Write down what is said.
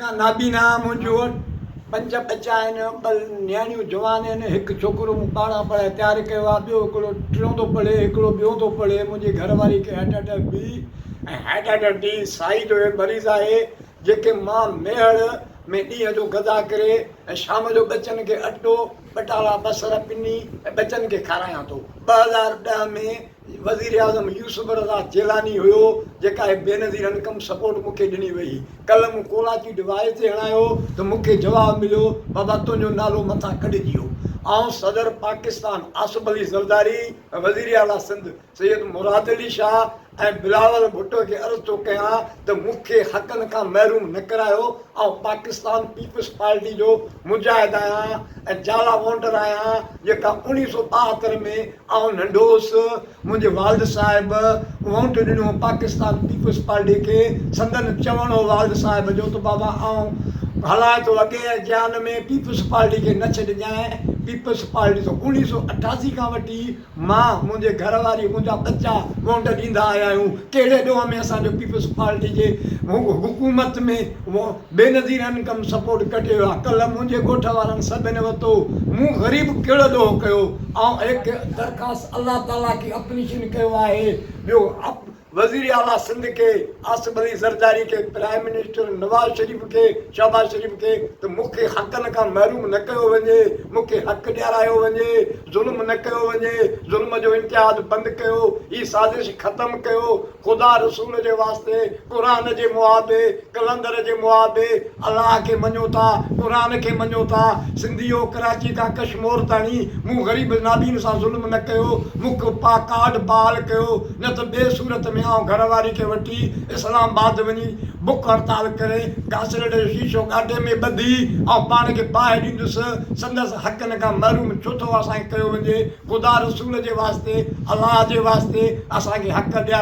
का नाबीना मुंहिंजो वटि 5 बचा आहिनि, 2 नियाणियूं जवान आहिनि, हिकु छोकिरो मूं पाणि पढ़ाए तयारु कयो आहे, ॿियो हिकिड़ो 3 थो पढ़े, हिकिड़ो ॿियो थो पढ़े। मुंहिंजी घरवारी खे हार्ट अटैक बि ऐं हार्ट अटैक बि साई जो मरीज़ आहे, जेके मां मेहड़ में ॾींहं जो गदा करे ऐं शाम जो बचनि खे अटो बटाला बसर पिनी ऐं बचनि खे खारायां थो। 2010 में वज़ीर आज़म यूसुफ रज़ा जेलानी हुयो, जेका बेनज़ीर इनकम सपोर्ट मूंखे ॾिनी वई। कल्ह मूं कोलाची डिवाइस ते हणायो त मूंखे जवाबु मिलियो, बाबा तुंहिंजो नालो मथां कढिजी वियो। ऐं सदर पाकिस्तान आसिफ अली ज़रदारी, वज़ीर आला सिंध सैयद मुराद अली शाह ऐं बिलावल भुट्टो खे अर्ज़ु थो कयां त मूंखे हक़नि खां महरूम न करायो। ऐं पाकिस्तान पीपल्स पार्टी जो मुजाहिद आहियां ऐं जाला वोटर आहियां, जेका 1972 में आउं नंढो हुउसि। मुंहिंजे वालिद साहिब वोट ॾिनो पाकिस्तान पीपल्स पार्टी खे। संदन चवण हो वालिद साहिब जो त बाबा आउं हलाए थो अॻे ज्ञान में पीपल्स पार्टी खे न छॾिजांइ। पीपल्स पार्टी तो 1988 खां वठी मां, मुंहिंजे घरवारी, मुंहिंजा बच्चा वोट ॾींदा आया आहियूं। कहिड़े ॾोह में असांजो पीपल्स पार्टी जे हुकूमत में बेनज़ीर इनकम सपोर्ट कटियो आहे। कल्ह मुंहिंजे ॻोठ वारनि सभिनी वरितो, मूं ग़रीब कहिड़ो ॾोह कयो। ऐं हिकु दरख़्वास्त अलाह ताला खे अपलीशन कयो आहे। ॿियो वज़ीर आला सिंध के आसिफ अली ज़रदारी के, प्राइम मिनिस्टर नवाज़ शरीफ़ के, शहबाज शरीफ़ के त मूंखे हक़नि खां महरूम न कयो वञे, मूंखे हक़ु ॾियारायो वञे, ज़ुल्म न कयो वञे, ज़ुल्म जो इम्तियाज़ बंदि कयो, हीअ साज़िश ख़तमु कयो। ख़ुदा रसूल जे वास्ते, क़ुर जे मुआबे, कलंदर जे मुआबे अलाह खे मञो था, क़ुर खे मञो था। सिंधियो कराची खां कश्मीर ताणी मूं ग़रीब नाबीन सां ज़ुल्म न कयो, मूंखे कार्ड बहाल कयो। न त ॿिए सूरत में आउं घरवारी खे वठी इस्लामाबाद वञी बुख हड़ताल करे घासलेट जो शीशो गाॾे में ॿधी ऐं पाण खे बाहि ॾींदुसि। संदसि हक़नि खां महरूम छो थो असांखे कयो वञे। ख़ुदा रसूल जे वास्ते, अलाह जे वास्ते असांखे हक़ ॾियार।